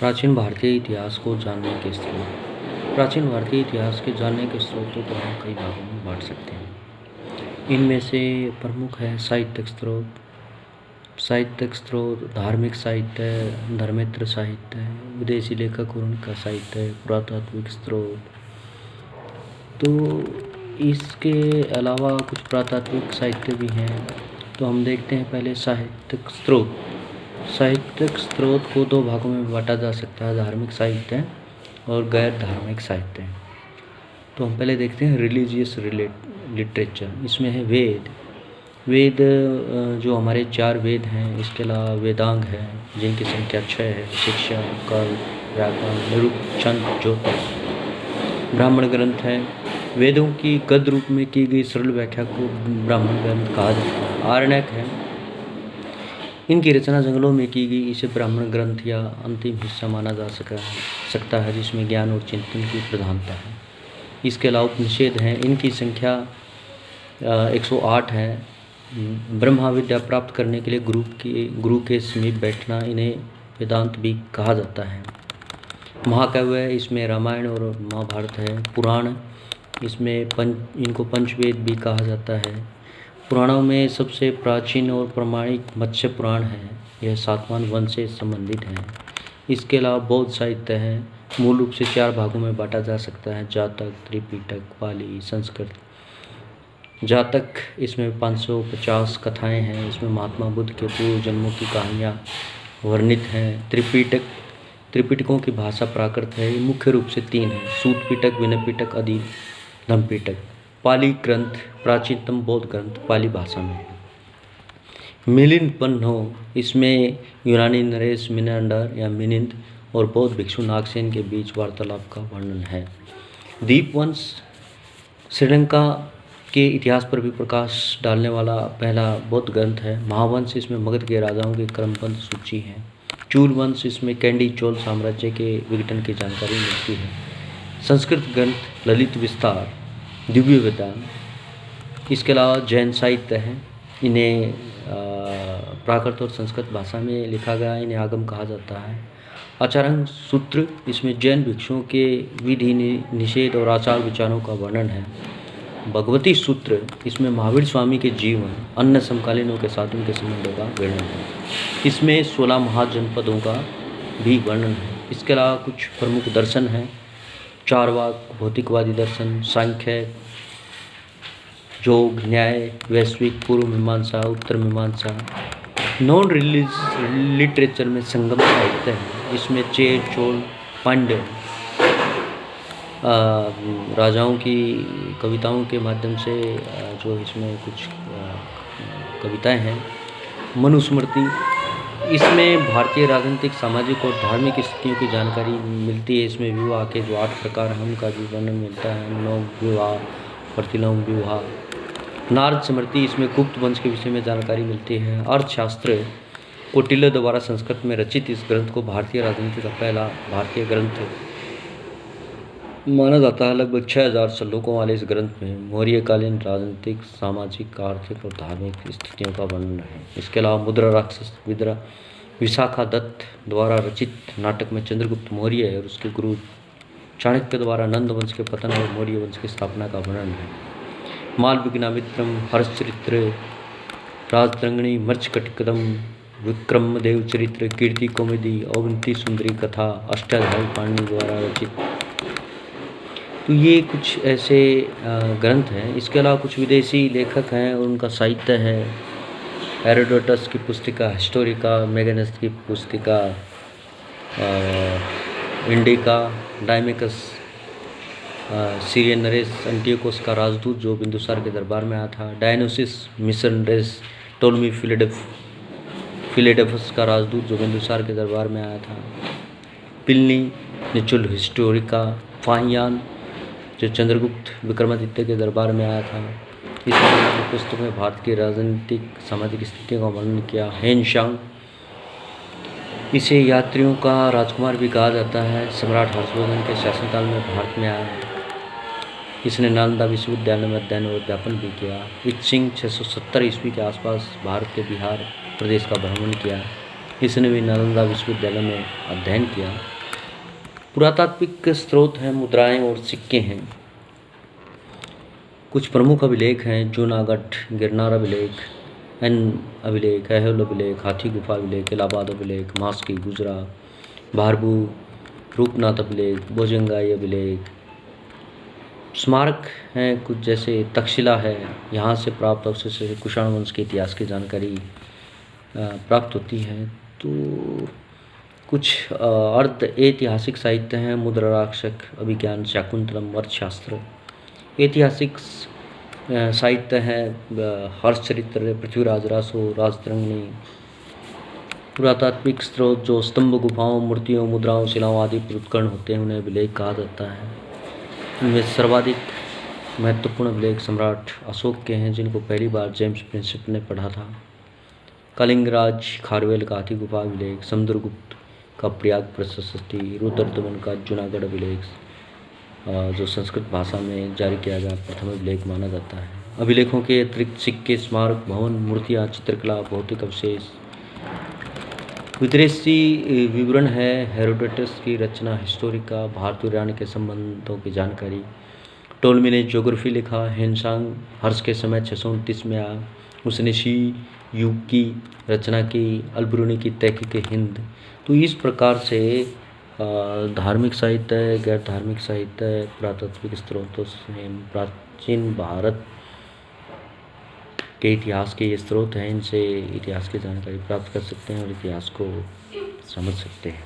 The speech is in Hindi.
प्राचीन भारतीय इतिहास को जानने के स्रोत। प्राचीन भारतीय इतिहास के जानने के स्रोतों को हम कई भागों में बांट सकते हैं। इनमें से प्रमुख है साहित्यिक स्रोत। साहित्यिक स्रोत धार्मिक साहित्य, धर्मेंद्र साहित्य, विदेशी लेखक और उनका साहित्य, पुरातात्विक स्रोत। तो इसके अलावा कुछ पुरातात्विक साहित्य भी हैं। तो हम देखते हैं पहले साहित्यिक स्रोत। साहित्यिक स्रोत को दो भागों में बांटा जा सकता है, धार्मिक साहित्य और गैर धार्मिक साहित्य। तो हम पहले देखते हैं रिलीजियस लिटरेचर। इसमें है वेद जो हमारे 4 वेद हैं। इसके अलावा वेदांग है जिनकी संख्या 6 है। शिक्षा, कल्प, व्याकरण, निरुक्त, छंद, ज्योतिष। ब्राह्मण ग्रंथ है। वेदों की गद्य रूप में की गई सरल व्याख्या को ब्राह्मण ग्रंथ कहा जाता है। आरण्यक है, इनकी रचना जंगलों में की गई, इसे ब्राह्मण ग्रंथ या अंतिम हिस्सा माना जा सकता है जिसमें ज्ञान और चिंतन की प्रधानता है। इसके अलावा उपनिषद हैं, इनकी संख्या 108 है। ब्रह्मा विद्या प्राप्त करने के लिए गुरु के समीप बैठना, इन्हें वेदांत भी कहा जाता है। महाकाव्य, इसमें रामायण और महाभारत है। पुराण, इसमें इनको पंचवेद भी कहा जाता है। पुराणों में सबसे प्राचीन और प्रमाणिक मत्स्य पुराण है। यह सातवाहन वंश से संबंधित है। इसके अलावा बौद्ध साहित्य है, मूल रूप से 4 भागों में बांटा जा सकता है, जातक, त्रिपिटक, पाली, संस्कृत। जातक, इसमें 550 कथाएं हैं। इसमें महात्मा बुद्ध के पूर्व जन्मों की कहानियाँ वर्णित हैं। त्रिपिटकों की भाषा प्राकृत है। ये मुख्य रूप से 3 हैं, सूत पिटक, विनय पिटक, आदि धम्मपिटक। पाली ग्रंथ प्राचीनतम बौद्ध ग्रंथ पाली भाषा में है। मिलिंद पन्हो, इसमें यूनानी नरेश मिनांडर या मिनिंद और बौद्ध भिक्षु नागसेन के बीच वार्तालाप का वर्णन है। दीपवंश, श्रीलंका के इतिहास पर भी प्रकाश डालने वाला पहला बौद्ध ग्रंथ है। महावंश, इसमें मगध के राजाओं की क्रमबद्ध सूची है। चूल वंश, इसमें कैंडी चोल साम्राज्य के विघटन की जानकारी मिलती है। संस्कृत ग्रंथ ललित विस्तार, दिव्य वेदांत। इसके अलावा जैन साहित्य है, इन्हें प्राकृत और संस्कृत भाषा में लिखा गया, इन्हें आगम कहा जाता है। आचार्य सूत्र, इसमें जैन भिक्षुओं के विधि निषेध और आचार विचारों का वर्णन है। भगवती सूत्र, इसमें महावीर स्वामी के जीवन, अन्य समकालीनों के साथ उनके संबंधों का वर्णन है। इसमें 16 महाजनपदों का भी वर्णन है। इसके अलावा कुछ प्रमुख दर्शन हैं, चारवाक, भौतिकवादी दर्शन, सांख्य, योग, न्याय, वैश्विक, पूर्व मीमांसा, उत्तर मीमांसा। नॉन रिलीजियस लिटरेचर में संगम साहित्य है। इसमें चेर, चोल, पांड्य राजाओं की कविताओं के माध्यम से जो इसमें कुछ कविताएं हैं। मनुस्मृति, इसमें भारतीय राजनीतिक, सामाजिक और धार्मिक स्थितियों की जानकारी मिलती है। इसमें विवाह के जो 8 प्रकार हैं उनका भी वर्णन मिलता है। नव विवाह, प्रतिलोम विवाह। नारद स्मृति, इसमें गुप्त वंश के विषय में जानकारी मिलती है। अर्थशास्त्र, कौटिल्य द्वारा संस्कृत में रचित इस ग्रंथ को भारतीय राजनीति का पहला भारतीय ग्रंथ माना जाता है। लगभग 6000 श्लोकों वाले इस ग्रंथ में मौर्यकालीन राजनीतिक, सामाजिक, आर्थिक और धार्मिक स्थितियों का वर्णन है। इसके अलावा मुद्रा राक्षस विशाखा दत्त द्वारा रचित नाटक में चंद्रगुप्त मौर्य और उसके गुरु चाणक्य द्वारा नंद वंश के पतन और मौर्य वंश की स्थापना का वर्णन है। मालविघ्नामित्रम, हर्षचरित्र, राजतरंगिणी, मर्चकटिकदम, विक्रमदेव चरित्र, कीर्ति कौमुदी, अवंती सुंदरी कथा, अष्टाध्यायी पाणिनि द्वारा रचित। तो ये कुछ ऐसे ग्रंथ हैं। इसके अलावा कुछ विदेशी लेखक हैं और उनका साहित्य है। हेरोडोटस की पुस्तिका हिस्टोरिका, मैगनस की पुस्तिका इंडिका, डायमेकस, सीरियन नरेश एंटियोकस का राजदूत जो बिंदुसार के दरबार में आया था। डायनोसिस मिसनरेस टोलमी फिलेडेफस का राजदूत जो बिंदुसार के दरबार में आया था। पिलनी निचुल हिस्टोरिका, फाहियान जो चंद्रगुप्त विक्रमादित्य के दरबार में आया था। इस पुस्तक में भारत की राजनीतिक, सामाजिक स्थितियों का वर्णन किया। हेनशांग, इसे यात्रियों का राजकुमार भी कहा जाता है। सम्राट हर्षवर्धन के शासनकाल में भारत में आया। इसने नालंदा विश्वविद्यालय में अध्ययन और अध्यापन भी किया। इच्छिंग 670 ईस्वी के आसपास भारत के बिहार प्रदेश का भ्रमण किया। इसने भी नालंदा विश्वविद्यालय में अध्ययन किया। पुरातात्विक स्रोत हैं, मुद्राएं और सिक्के हैं। कुछ प्रमुख अभिलेख हैं: जूनागढ़ गिरनार अभिलेख, एन अभिलेख, ऐहोल अभिलेख, हाथी गुफा अभिलेख, इलाहाबाद अभिलेख, मास्की गुजरा, भारबू रूपनाथ अभिलेख, बोजंगाई अभिलेख। स्मारक हैं कुछ, जैसे तक्षशिला है, यहाँ से प्राप्त अवशेष से कुषाण वंश के इतिहास की जानकारी प्राप्त होती है। तो कुछ अर्ध ऐतिहासिक साहित्य हैं: मुद्राक्षक, अभिज्ञान, शाकुंतलम, अर्थशास्त्र। ऐतिहासिक साहित्य हैं: हर्षचरित्र, पृथ्वीराज रासो, राजतरंगिणी। पुरातात्विक स्रोत जो स्तंभ, गुफाओं, मूर्तियों, मुद्राओं, शिलाओं आदि पर उत्कीर्ण होते हैं उन्हें अभिलेख कहा जाता है। इनमें सर्वाधिक महत्वपूर्ण अभिलेख सम्राट अशोक के हैं, जिनको पहली बार जेम्स प्रिंसेप ने पढ़ा था। कलिंगराज खारवेल का हाथी गुफा अभिलेख, समुद्रगुप्त का प्रयाग प्रशस्ति, रुद्रदमन का जूनागढ़ अभिलेख जो संस्कृत भाषा में जारी किया गया प्रथम अभिलेख माना जाता है। अभिलेखों के अतिरिक्त सिक्के, स्मारक, भवन, मूर्तियाँ, चित्रकला, भौतिक अवशेष, विदेशी विवरण है, हेरोडोटस की रचना हिस्टोरिका, भारत और ईरान के संबंधों की जानकारी। टोलमी ने ज्योग्राफी लिखा, हेनसांग हर्ष के समय 629 में आया, उसने शी युग की रचना की, अलबरूनी की तहकीक हिंद। तो इस प्रकार से धार्मिक साहित्य, गैर धार्मिक साहित्य, पुरातात्विक स्रोतों से प्राचीन भारत के इतिहास के ये स्रोत हैं, इनसे इतिहास की जानकारी प्राप्त कर सकते हैं और इतिहास को समझ सकते हैं।